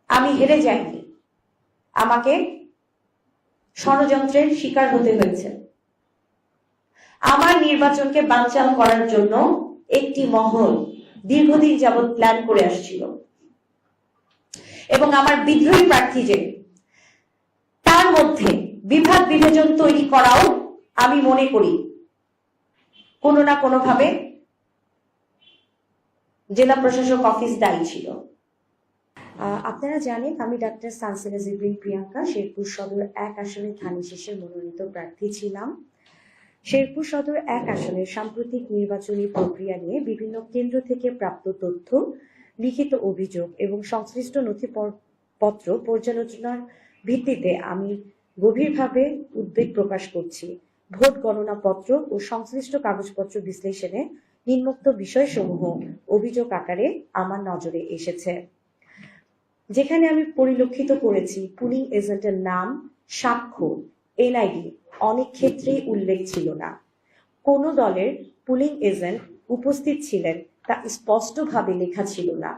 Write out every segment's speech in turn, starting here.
আমি হেরে যাইনি, আমাকে ষড়যন্ত্রের শিকার হতে হয়েছে। আমার নির্বাচনকে বানচাল করার জন্য একটি মহল দীর্ঘদিন যাবৎ প্ল্যান করে আসছিল এবং আমার বিদ্রোহী প্রার্থী যে তার মধ্যে বিভাগ বিভাজন তৈরি করাও আমি মনে করি কোনো না কোনোভাবে জেলা প্রশাসক অফিস দায়ী ছিল। আপনারা জানেন আমি ডাক্তার সানসিনা জিবরিন প্রিয়াঙ্কা শেরপুর সদর 1 আসনের ধানি শীষের মনোনীত প্রার্থী ছিলাম। শেরপুর সদর 1 আসনের সাম্প্রতিক নির্বাচনী প্রক্রিয়া নিয়ে বিভিন্ন কেন্দ্র থেকে প্রাপ্ত তথ্য, লিখিত অভিযোগ এবং সংশ্লিষ্ট নথিপত্র পর্যালোচনার ভিত্তিতে আমি গভীরভাবে উদ্বেগ প্রকাশ করছি। ভোট গণনা পত্র ও সংশ্লিষ্ট কাগজপত্র বিশ্লেষণে নিম্নোক্ত বিষয়সমূহ অভিযোগ আকারে আমার নজরে এসেছে। যেখানে আমি পরিলক্ষিত করেছি পুলিং এজেন্টের নাম, স্বাক্ষর, এনআইডি অনেক ক্ষেত্রেই উল্লেখ ছিল না। কোন দলের পুলিং এজেন্ট উপস্থিত ছিলেন তা স্পষ্টভাবে লেখা ছিল না।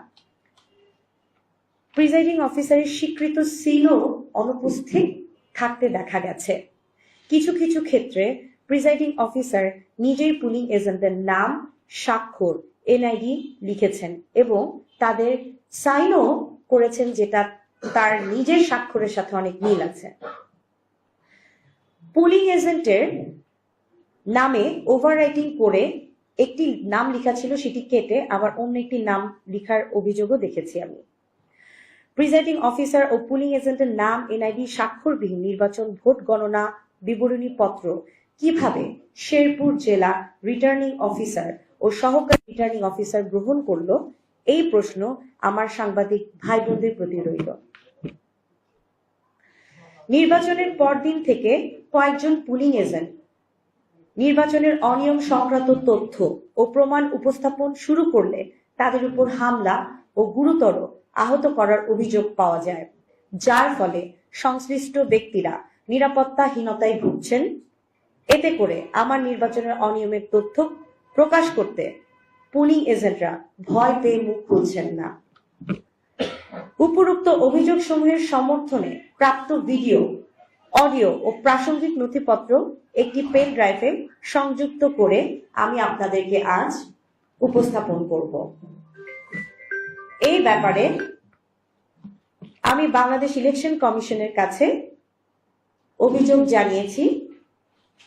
প্রিজাইডিং অফিসারের স্বীকৃত সিলও অনুপস্থিত থাকতে দেখা গেছে। কিছু কিছু ক্ষেত্রে প্রিজাইডিং অফিসার নিজেই পুলিং এজেন্টের নাম, স্বাক্ষর, এনআইডি লিখেছেন এবং তাদের সাইনও করেছেন, যেটা তার নিজের স্বাক্ষরের সাথে অনেক মিল আছে। পুলিং এজেন্টের নামে ওভাররাইটিং করে একটি নাম লেখা ছিল, সেটি কেটে আবার অন্য একটি নাম লেখার অভিযোগও দেখেছি আমি। প্রিজাইডিং অফিসার ও পুলিং এজেন্টের নাম, এনআইডি, স্বাক্ষরবিহীন নির্বাচন ভোট গণনা বিবরণী পত্র কিভাবে শেরপুর জেলা রিটার্নিং অফিসার ও সহকারী রিটার্নিং অফিসার গ্রহণ করলো, এই প্রশ্ন আমার সাংবাদিক ভাই বোনদের প্রতি রইল। নির্বাচনের পরদিন থেকে কয়েকজন পুলিং এজেন্ট নির্বাচনের অনিয়ম সংক্রান্ত তথ্য ও প্রমাণ উপস্থাপন শুরু করলে তাদের উপর হামলা ও গুরুতর আহত করার অভিযোগ পাওয়া যায়, যার ফলে সংশ্লিষ্ট ব্যক্তিরা নিরাপত্তাহীনতায় ভুগছেন। এতে করে আমার নির্বাচনের অনিয়মের তথ্য প্রকাশ করতে পুলিং এজেন্টরা ভয় পেয়ে মুখ খুলছেন না। উপরোক্ত অভিযোগসমূহের সমর্থনে প্রাপ্ত ভিডিও, অডিও ও প্রাসঙ্গিক নথিপত্র একটি পেন ড্রাইভে সংযুক্ত করে আমি আপনাদেরকে আজ উপস্থাপন করব। এই ব্যাপারে আমি বাংলাদেশ ইলেকশন কমিশনের কাছে অভিযোগ জানিয়েছি।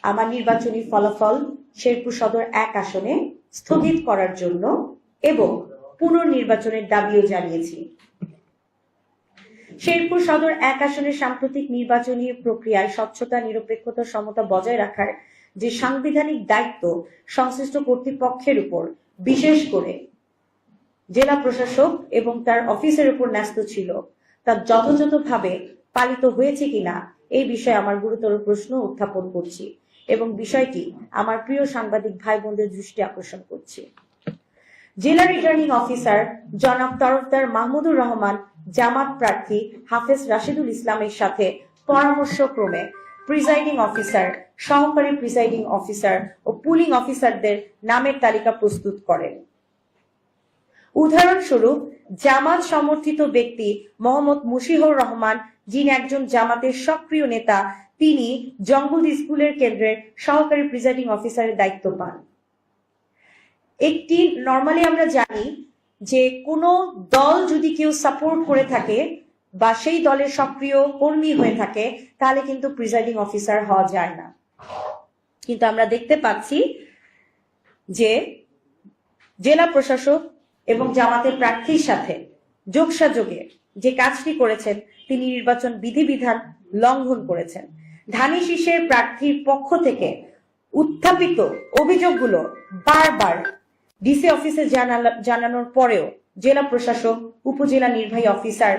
আমার নির্বাচনী ফলাফল শেরপুর সদর 1 আসনে স্থগিত করার জন্য এবং পুনর্নির্বাচনের দাবিও জানিয়েছি। শেরপুর সদর 1 আসনের সাম্প্রতিক নির্বাচনী প্রক্রিয়ায় স্বচ্ছতা, নিরপেক্ষতা, সমতা বজায় রাখার যে সাংবিধানিক দায়িত্ব সংশ্লিষ্ট কর্তৃপক্ষের উপর, বিশেষ করে জেলা প্রশাসক এবং তার অফিসের উপর ন্যস্ত ছিল, তা যথাযথভাবে পালিত হয়েছে কিনা এই বিষয়ে আমার গুরুতর প্রশ্ন উত্থাপন করছি এবং বিষয়টি আমার প্রিয় সাংবাদিক ভাই বোনদের দৃষ্টি আকর্ষণ করছি। জেলা রিটার্নিং অফিসার জনাব তরফদার মাহমুদুর রহমান জামাত প্রার্থী হাফেজ রাশিদুল ইসলামের সাথে পরামর্শক্রমে প্রিজাইডিং অফিসার, সহকারী প্রিজাইডিং অফিসার ও পুলিং অফিসারদের নামের তালিকা প্রস্তুত করেন। উদাহরণস্বরূপ, জামাত সমর্থিত ব্যক্তি মোহাম্মদ মুশিহুর রহমান, যিনি একজন জামাতের সক্রিয় নেতা, তিনি জঙ্গল স্কুলের কেন্দ্রের সহকারী প্রিজাইডিং অফিসারের দায়িত্ব পান। একটি নরমালি আমরা জানি যে কোনো দল যদি কেউ সাপোর্ট করে থাকে বা সেই দলের সক্রিয় কর্মী হয়ে থাকে, তাহলে কিন্তু প্রিজাইডিং অফিসার হওয়া যায় না। কিন্তু আমরা দেখতে পাচ্ছি যে জেলা প্রশাসক এবং জামাতের প্রার্থীর সাথে যোগসাযোগে যে কাজটি করেছেন, তিনি নির্বাচন বিধিবিধান লঙ্ঘন করেছেন। ধানি শীষের প্রার্থীর পক্ষ থেকে উত্থাপিত অভিযোগগুলো বারবার ডিসি অফিসে জানানোর পরেও জেলা প্রশাসক, উপজেলা নির্বাহী অফিসার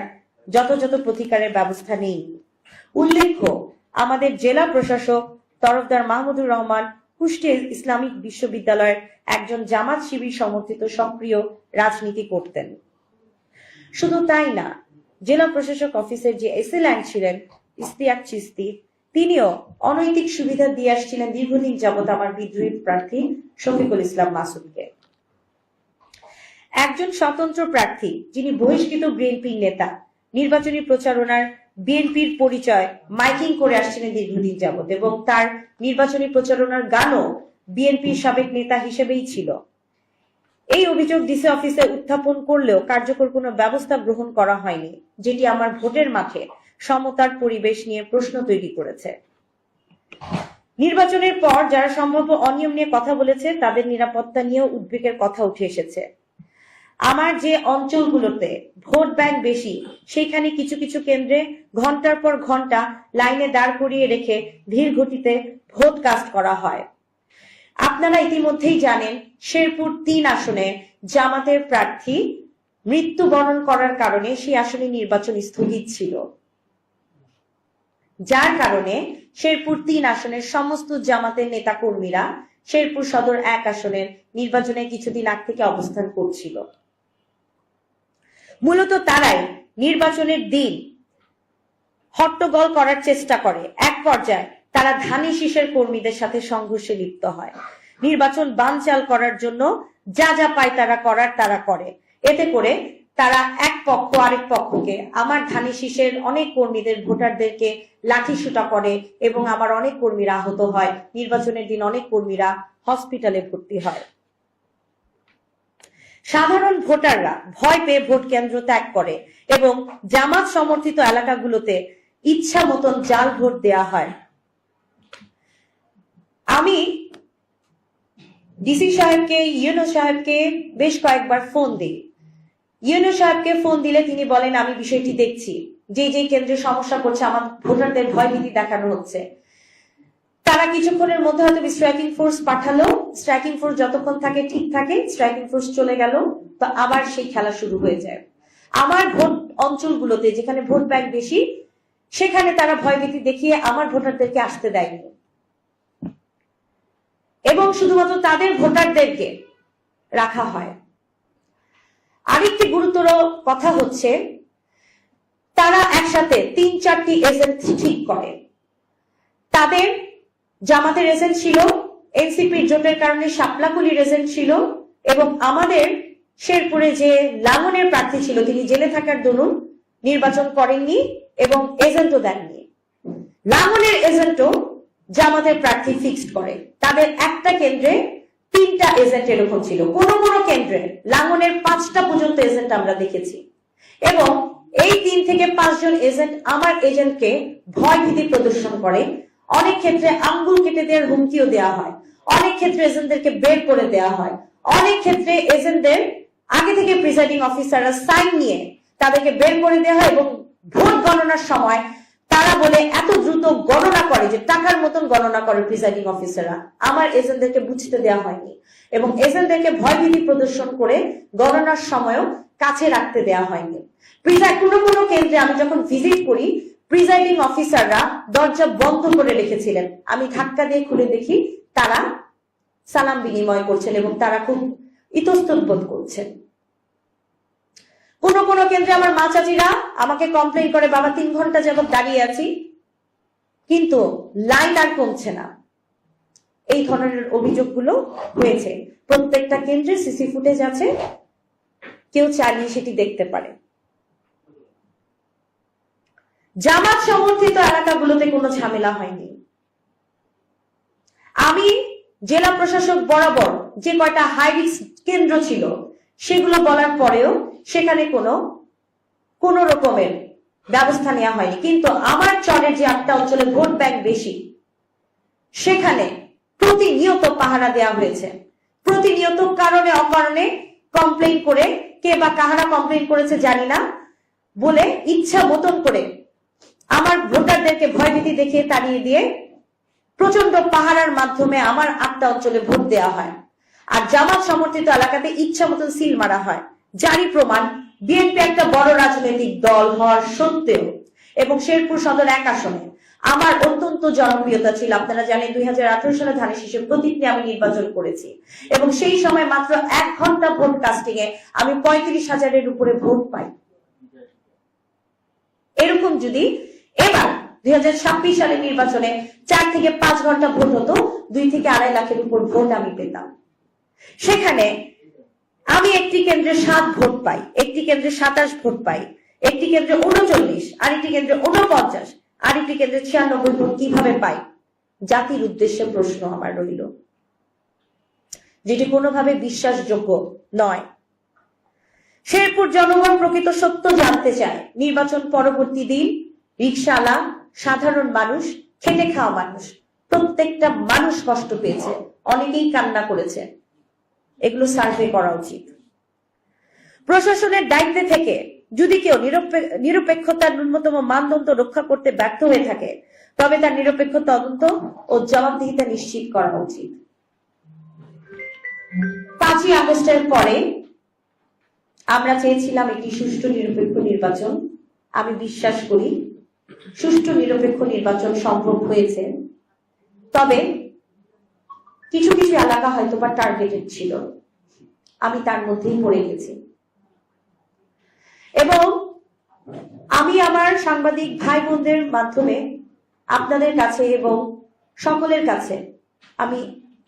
যথাযথ প্রতিকারের ব্যবস্থা নেই। উল্লেখ্য, আমাদের জেলা প্রশাসক তরফদার মাহমুদুর রহমান কুষ্টিয়া ইসলামিক বিশ্ববিদ্যালয়ের একজন জামাত শিবির সমর্থিত সক্রিয় রাজনীতি করতেন। শুধু তাই না, জেলা প্রশাসক অফিসের যে এসএলএন ছিলেন ইস্তিয়াক চিস্তি, তিনিও অনৈতিক সুবিধা দিয়ে আসছিলেন দীর্ঘদিন যাবৎ আমার বিদ্রোহী প্রার্থী শফিকুল ইসলাম মাসুদকে। একজন স্বতন্ত্র প্রার্থী যিনি বহিষ্কৃত বিএনপি নেতা নির্বাচনী প্রচারণার বিএনপির পরিচয় মাইকিং করে আসছিলেন দীর্ঘদিন যাবত, এবং তার নির্বাচনী প্রচারণার গানও বিএনপির সাবেক নেতা হিসেবেই ছিল। এই অভিযোগ ডিসি অফিসে উত্থাপন করলেও কার্যকর কোনো ব্যবস্থা গ্রহণ করা হয়নি, যেটি আমার ভোটের মাঠে সমতার পরিবেশ নিয়ে প্রশ্ন তৈরি করেছে। নির্বাচনের পর যারা সম্ভাব্য অনিয়ম নিয়ে কথা বলেছে তাদের নিরাপত্তা নিয়েও উদ্বেগের কথা উঠে এসেছে। আমার যে অঞ্চলগুলোতে ভোট ব্যাংক বেশি, সেখানে কিছু কিছু কেন্দ্রে ঘন্টার পর ঘন্টা লাইনে দাঁড় করিয়ে রেখে ধীর গতিতে ভোট কাস্ট করা হয়। আপনারা ইতিমধ্যেই জানেন, শেরপুর ৩ আসনে জামাতের প্রার্থী মৃত্যুবরণ করার কারণে সেই আসনে নির্বাচন স্থগিত ছিল, যার কারণে শেরপুর ৩ আসনের সমস্ত জামাতের নেতা কর্মীরা শেরপুর সদর ১ আসনের নির্বাচনে কিছুদিন আগ থেকে অবস্থান করছিল। মূলত তারাই নির্বাচনের দিন হট্টগোল করার চেষ্টা করে। এক পর্যায়ে তারা ধানি শীষের কর্মীদের সাথে সংঘর্ষে লিপ্ত হয়। নির্বাচন বানচাল করার জন্য যা যা পায় তারা করার তারা করে। এতে করে তারা এক পক্ষ আরেক পক্ষকে, আমার ধানি শীষের অনেক কর্মীদের ভোটারদেরকে লাঠিসোঁটা করে এবং আমার অনেক কর্মীরা আহত হয়। নির্বাচনের দিন অনেক কর্মীরা হসপিটালে ভর্তি হয়। সাধারণ ভোটাররা ভয় পেয়ে ভোট কেন্দ্র ত্যাগ করে এবং জামাত সমর্থিত এলাকাগুলোতে ইচ্ছা মতন জাল ভোট দেয়া হয়। আমি ডিসি সাহেবকে, ইউনো সাহেবকে বেশ কয়েকবার ফোন দিই। ইউনো সাহেবকে ফোন দিলে তিনি বলেন, আমি বিষয়টি দেখছি, যে যে কেন্দ্রে সমস্যা করছে আমার ভোটারদের ভয়ভীতি দেখানো হচ্ছে। তারা কিছুক্ষণের মধ্যে হয়তো স্ট্রাইকিং ফোর্স পাঠালো, স্ট্রাইকিং ফোর্স যতক্ষণ থাকে ঠিক থাকে, স্ট্রাইকিং ফোর্স চলে গেল, তো আবার সেই খেলা শুরু হয়ে যায়। আমার ভোট অঞ্চলগুলোতে যেখানে ভোট ব্যাংক বেশি, সেখানে তারা ভয়ভীতি দেখিয়ে আমার ভোটারদেরকে আসতে দেয়নি এবং শুধুমাত্র তাদের ভোটারদেরকে রাখা হয়। আরেকটি গুরুতর কথা হচ্ছে, তারা একসাথে ৩-৪টি এজেন্ট ঠিক করে। তাদের জামাতের এজেন্ট ছিল, এনসিপির জোটের কারণে শাপলাকুলির এজেন্ট ছিল, এবং আমাদের শেরপুরে যে লাঙ্গনের প্রার্থী ছিল তিনি জেলে থাকার দরুন নির্বাচন করেননি এবং এজেন্টও দেননি। লাঙ্গনের এজেন্টও জামাতের প্রার্থী ফিক্সড করে। তাদের একটা কেন্দ্রে 3টা এজেন্ট এরকম ছিল, কোন কোন কেন্দ্রে লাঙ্গনের 5টা পর্যন্ত এজেন্ট আমরা দেখেছি। এবং এই 3 থেকে 5 জন এজেন্ট আমার এজেন্টকে ভয় ভীতি প্রদর্শন করে। অনেক ক্ষেত্রে আঙ্গুল কেটে দেওয়ার হুমকিও দেওয়া হয়, অনেক ক্ষেত্রে এজেন্টদেরকে বের করে দেওয়া হয়, অনেক ক্ষেত্রে এজেন্টদের আগে থেকে প্রিসাইডিং অফিসাররা সাইন নিয়ে তাদেরকে বের করে দেওয়া হয় এবং ভোট গণনার সময় তারা বলে এত দ্রুত গণনা করে যে টাকার মতন গণনা করে প্রিসাইডিং অফিসাররা। আমার এজেন্টদেরকে বুঝতে দেওয়া হয়নি এবং এজেন্টদেরকে ভয়ভীতি প্রদর্শন করে গণনার সময়ও কাছে রাখতে দেওয়া হয়নি। কোনো কোনো কেন্দ্রে আমি যখন ভিজিট করি, প্রিসাইডিং অফিসাররা দরজা বন্ধ করে রেখেছিলেন। আমি ধাক্কা দিয়ে খুলে দেখি তারা সালাম বিনিময় করছেন এবং তারা খুব ইতস্তত বোধ করছেন। কোন কোন কেন্দ্রে আমার মা চাচিরা আমাকে কমপ্লেইন করে, বাবা 3 ঘন্টা যাবত দাঁড়িয়ে আছি কিন্তু লাইন আর কমছে না। এই ধরনের অভিযোগগুলো হয়েছে। প্রত্যেকটা কেন্দ্রে সিসি ফুটেজ আছে, কেউ চাইলে সেটি দেখতে পারে। জামাত সমর্থিত এলাকাগুলোতে কোনো ঝামেলা হয়নি। আমি জেলা প্রশাসক বরাবর যে কয়টা হাই রিস্ক কেন্দ্র ছিল সেগুলো বলার পরেও সেখানে কোনো রকমের ব্যবস্থা নেওয়া হয়নি। কিন্তু আমার চরের যে 8টা অঞ্চলে ভোট ব্যাংক বেশি, সেখানে প্রতিনিয়ত পাহারা দেওয়া হয়েছে। প্রতিনিয়ত কারণে অকারণে কমপ্লেইন করে, কে বা কাহারা কমপ্লেইন করেছে জানি না, বলে ইচ্ছা মতন করে আমার ভোটারদেরকে ভয়ভীতি দেখিয়ে তাড়িয়ে দিয়ে প্রচন্ড পাহারার মাধ্যমে আমার 8টা অঞ্চলে ভোট দেওয়া হয়। আর জামাত সমর্থিত এলাকাতে ইচ্ছা মতন সিল মারা হয়। জারি প্রমাণ, বিএনপি একটা বড় রাজনৈতিক দল হওয়ার সত্ত্বেও এবং শেরপুর সদর 1 আসনে আমার অত্যন্ত জনপ্রিয়তা ছিল। আপনারা জানেন 2018 সালে ধানের শীষের প্রতীক নিয়ে আমি নির্বাচন করেছি এবং সেই সময় মাত্র 1 ঘন্টা ভোট কাস্টিং এ আমি 35,000-এর উপরে ভোট পাই। এরকম যদি এবার 2026 সালের নির্বাচনে 4 থেকে 5 ঘন্টা ভোট হতো, 2 থেকে 2.5 লাখের উপর ভোট আমি পেতাম। সেখানে আমি একটি কেন্দ্রে 7 ভোট পাই, একটি কেন্দ্রে 27 ভোট পাই, একটি কেন্দ্রে 39, আরেকটি কেন্দ্রে 49, আরেকটি কেন্দ্রে 96 ভোট কিভাবে পাই? জাতির উদ্দেশ্যে প্রশ্ন আমার রইল, যেটি কোনোভাবে বিশ্বাসযোগ্য নয়। শেরপুর জনগণ প্রকৃত সত্য জানতে চায়। নির্বাচন পরবর্তী দিন রিকশাওয়ালা, সাধারণ মানুষ, খেটে খাওয়া মানুষ, প্রত্যেকটা মানুষ কষ্ট পেয়েছে, অনেকেই কান্না করেছে। এগুলো সার্ভে করা উচিত। প্রশাসনের দায়িত্বে থেকে যদি কেউ নিরপেক্ষতার ন্যূনতম মানদণ্ড রক্ষা করতে ব্যর্থ হয়ে থাকে, তবে তার নিরপেক্ষ তদন্ত ও জবাবদিহিতা নিশ্চিত করা উচিত। 5ই আগস্টের পরে আমরা চেয়েছিলাম একটি সুষ্ঠু নিরপেক্ষ নির্বাচন। আমি বিশ্বাস করি সুষ্ঠু নিরপেক্ষ নির্বাচন সম্ভব হয়েছে, তবে কিছু কিছু এলাকা হয়তো বা টার্গেটেড ছিল, আমি তার মধ্যেই পড়ে গেছি। এবং আমি আমার সাংবাদিক ভাই বোনদের মাধ্যমে আপনাদের কাছে এবং সকলের কাছে আমি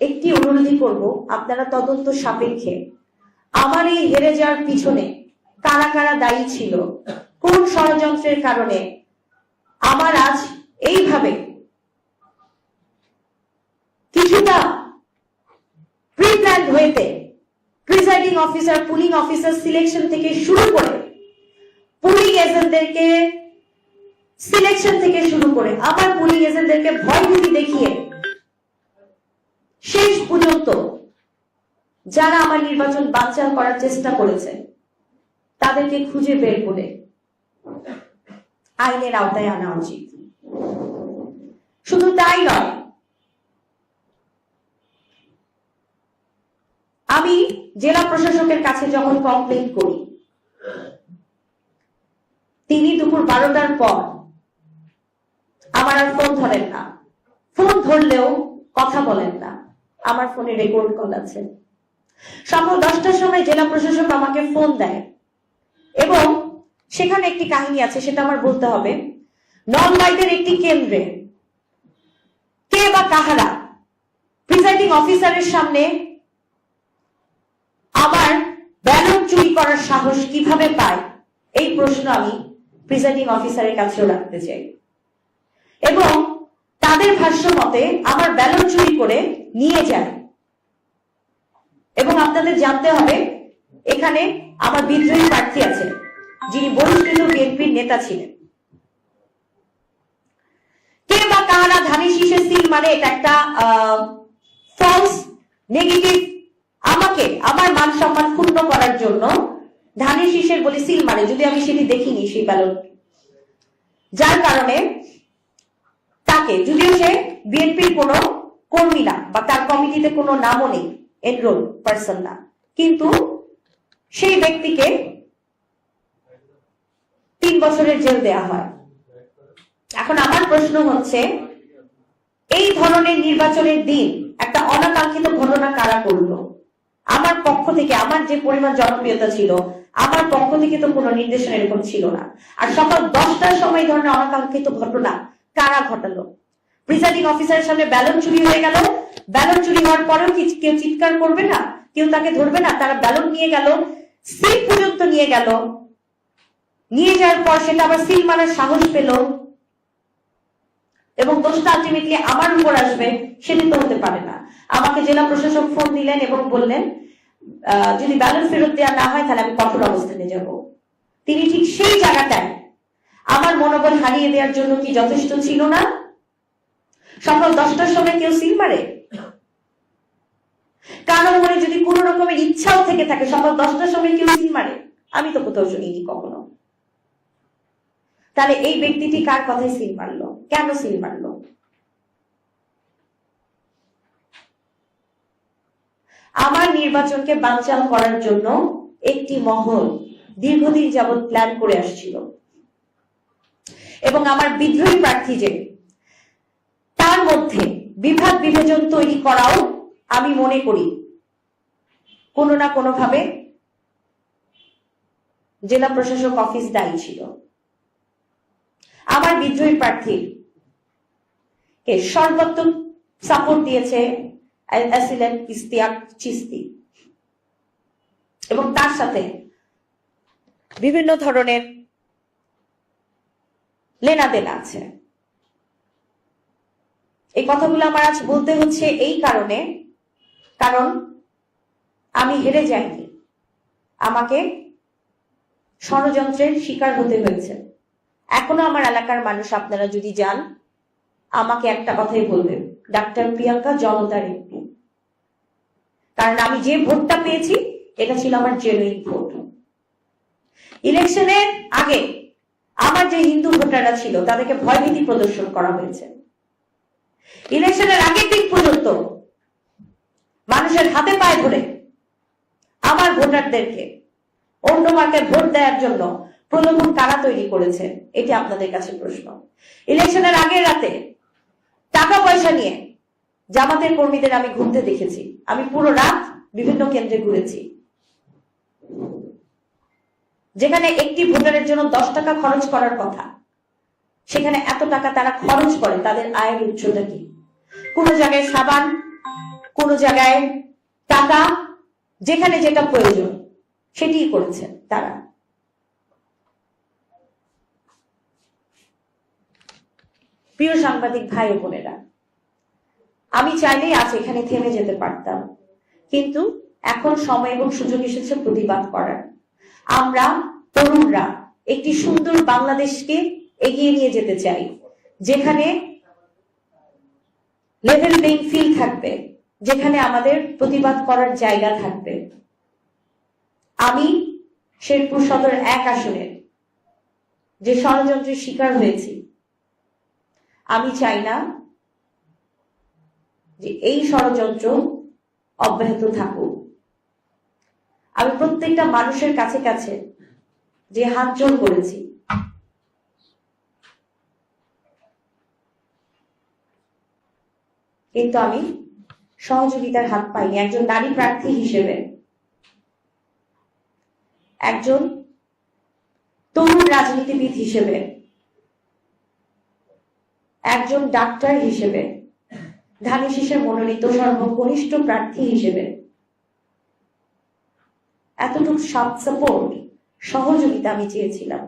একটি অনুরোধই করব, আপনারা তদন্ত সাপেক্ষে আমার এই হেরে যাওয়ার পিছনে কারা কারা দায়ী ছিল, কোন ষড়যন্ত্রের কারণে আমার আজ এইভাবে কিছুটা প্রি-প্ল্যান্ড হয়েতে presiding officer, polling officer selection থেকে শুরু করে, পুলিং এজেন্টদেরকে সিলেকশন থেকে শুরু করে, আবার পুলিং এজেন্টদেরকে ভয়ভীতি দেখিয়ে শেষ পর্যন্ত যারা আমার নির্বাচন বানচাল করার চেষ্টা করেছে তাদেরকে খুঁজে বের করে আইনের আওতায় আনা উচিত। শুধু তাই নয়, আমি জেলা প্রশাসকের কাছে যখন কমপ্লেন করি, তিনি দুপুর 12টার পর আমার আর ফোন ধরেন না, ফোন ধরলেও কথা বলেন না। আমার ফোনে রেকর্ড কল আছে। সকাল 10টার সময় জেলা প্রশাসক আমাকে ফোন দেয় এবং সেখানে একটি কাহিনী আছে, সেটা আমার বলতে হবে। নলবাইদের একটি কেন্দ্রে কে বা কাহারা প্রিসাইডিং অফিসারের সামনে আমার ব্যালট চুরি করার সাহস কিভাবে পায়, এই প্রশ্ন আমি প্রিসাইডিং অফিসারের কাছেও রাখতে চাই। এবং তাদের ভাষ্য মতে আমার ব্যালট চুরি করে নিয়ে যায়। এবং আপনাদের জানতে হবে, এখানে আমার বিদ্রোহী প্রার্থী আছে যিনি বহিষ্কৃত বিএনপির নেতা ছিলেন। কে বা কারা ধানের শীষের সিল মারে, এটা একটা ফলস নেগেটিভ, আমাকে আমার মান সম্মান ক্ষুণ্ণ করার জন্য ধানের শীষের বলে সিল মারে, যদি আমি সেটি দেখিনি সেই ব্যালট, যার কারণে তাকে, যদিও সে বিএনপির কোনো কর্মী না বা তার কমিটিতে কোনো নামও নেই, এনরোল পার্সন না, কিন্তু সেই ব্যক্তিকে 3 বছরের জেল দেয়া হয়। এখন আমার প্রশ্ন হচ্ছে, এই ধরনের নির্বাচনের দিন একটা অনাকাঙ্ক্ষিত ঘটনা কারা করলো? আমার পক্ষ থেকে, আমার যে পরিমাণ জনপ্রিয়তা ছিল, আমার পক্ষ থেকে তো কোনো নির্দেশনা এরকম ছিল না। আর সকাল 10টার সময় এই ধরনের অনাকাঙ্ক্ষিত ঘটনা কারা ঘটালো? প্রিসাইডিং অফিসারের সামনে ব্যালট চুরি হয়ে গেল, ব্যালট চুরি হওয়ার পরেও কেউ চিৎকার করবে না, কেউ তাকে ধরবে না? তারা ব্যালট নিয়ে গেল, সিল পর্যন্ত নিয়ে গেল, নিয়ে যাওয়ার পর সেটা আবার সিল মারার সাহস পেল এবং দোষটা আলটিমেটলি আমার উপর আসবে, সেটি তো হতে পারে না। আমাকে জেলা প্রশাসক ফোন দিলেন এবং বললেন যদি ব্যালট ফেরত দেওয়া না হয় তাহলে আমি কঠোর অবস্থানে যাব। তিনি ঠিক সেই জায়গাটায় আমার মনোবল হারিয়ে দেওয়ার জন্য কি যথেষ্ট ছিল না? সকাল 10টার সময় কেউ সিল মারে? কারো মনে যদি কোন রকমের ইচ্ছাও থেকে থাকে সকাল 10টার সময় কেউ সিল মারে? আমি তো কোথাও শুনিনি কখনো। তাহলে এই ব্যক্তিটি কার কথায় সিল মারলো? কেন সিল মারলো? আমার নির্বাচনকে বানচাল করার জন্য একটি মহল দীর্ঘদিন যাবৎ প্ল্যান করে আসছিল এবং আমার বিদ্রোহী প্রার্থী যে, তার মধ্যে বিভাগ বিভাজন তৈরি করাও আমি মনে করি কোনো না কোনো ভাবে জেলা প্রশাসক অফিস দায়ী ছিল। আমার বিদ্রোহী প্রার্থীর কে সর্বাত্মক সাপোর্ট দিয়েছে অ্যাসিলেন্ট ইশতিয়াক চিস্তি এবং তার সাথে বিভিন্ন ধরনের লেনা দেনা আছে। এই কথাগুলো আমার আজ বলতে হচ্ছে এই কারণে, কারণ আমি হেরে যাইনি, আমাকে ষড়যন্ত্রের শিকার হতে হয়েছে। এখনো আমার এলাকার মানুষ আপনারা যদি যান, আমাকে একটা কথাই বলবেন, ডাক্তার প্রিয়াঙ্কা জনতার এমপি। কারণ আমি যে ভোটটা পেয়েছি এটা ছিল আমার জেনুইন ভোট। ইলেকশনের আগে আমার যে হিন্দু ভোটাররা ছিল তাদেরকে ভয়ভীতি প্রদর্শন করা হয়েছে। ইলেকশনের আগের দিন পর্যন্ত মানুষের হাতে পায়ে ধরে আমার ভোটারদেরকে অন্য মার্কে ভোট দেওয়ার জন্য প্রলোভন কারা তৈরি করেছে, এটি আপনাদের কাছে প্রশ্ন। ইলেকশনের আগের রাতে টাকা পয়সা নিয়ে জামাতের কর্মীদের আমি ঘুরতে দেখেছি। আমি পুরো রাত বিভিন্ন কেন্দ্রে ঘুরেছি, যেখানে একটি ভোটারের জন্য 10 টাকা খরচ করার কথা, সেখানে এত টাকা তারা খরচ করে। তাদের আয়ের উৎসটা কি? কোন জায়গায় সাবান, কোন জায়গায় টাকা, যেখানে যেটা প্রয়োজন সেটি করেছে তারা। প্রিয় সাংবাদিক ভাই ও বোনেরা, আমি চাইলেই আজ এখানে থেমে যেতে পারতাম, কিন্তু এখন সময় এবং সুযোগ এসেছে প্রতিবাদ করার। আমরা তরুণরা একটি সুন্দর বাংলাদেশকে এগিয়ে নিয়ে যেতে চাই, যেখানে লেভেল প্লেইং ফিল্ড থাকবে, যেখানে আমাদের প্রতিবাদ করার জায়গা থাকবে। আমি শেরপুর সদর 1 আসনের যে ষড়যন্ত্রের শিকার হয়েছি, আমি চাই না যে এই ষড়যন্ত্র অব্যাহত থাকুক। আমি প্রত্যেকটা মানুষের কাছে কাছে যে হাত জোড় করেছি, কিন্তু আমি সহযোগিতার হাত পাইনি। একজন নারী প্রার্থী হিসেবে, একজন তরুণ রাজনীতিবিদ হিসেবে, একজন ডাক্তার হিসেবে, ধানের শীষের মনোনীত সর্বকনিষ্ঠ প্রার্থী হিসেবে এতটুকু সাপোর্ট, সহযোগিতা আমি চেয়েছিলাম।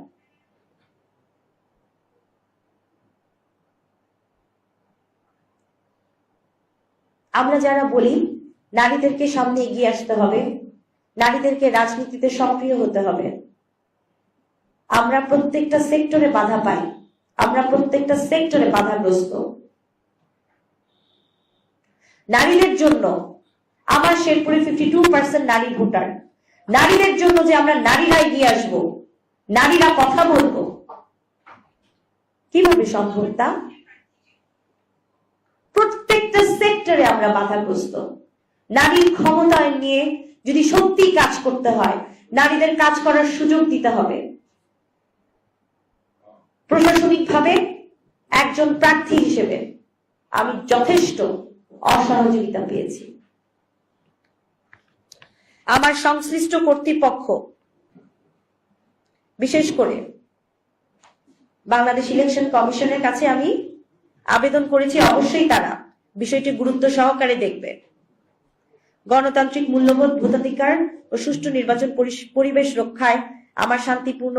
আমরা যারা বলি নারীদেরকে সামনে এগিয়ে আসতে হবে, নারীদেরকে রাজনীতিতে সক্রিয় হতে হবে, আমরা প্রত্যেকটা সেক্টরে বাধা পাই, আমরা প্রত্যেকটা সেক্টরে বাধাগ্রস্ত। নারীদের জন্য আমার শেরপুরে 52% নারী ভোটার, নারীদের জন্য যে আমরা নারীরা এগিয়ে আসবো, নারীরা কথা বলবো, কিভাবে সম্ভব তা? প্রত্যেকটা সেক্টরে আমরা বাধাগ্রস্ত। নারীর ক্ষমতায়ন নিয়ে যদি সত্যি কাজ করতে হয়, নারীদের কাজ করার সুযোগ দিতে হবে। প্রশাসনিকভাবে একজন প্রার্থী হিসেবে আমি যথেষ্ট অসহযোগিতা পেয়েছি। আমার সংশ্লিষ্ট কর্তৃপক্ষ, বিশেষ করে বাংলাদেশ ইলেকশন কমিশনের কাছে আমি আবেদন করেছি, অবশ্যই তারা বিষয়টি গুরুত্ব সহকারে দেখবে। গণতান্ত্রিক মূল্যবোধ, ভোটাধিকার ও সুষ্ঠু নির্বাচন পরিবেশ রক্ষায় আমার শান্তিপূর্ণ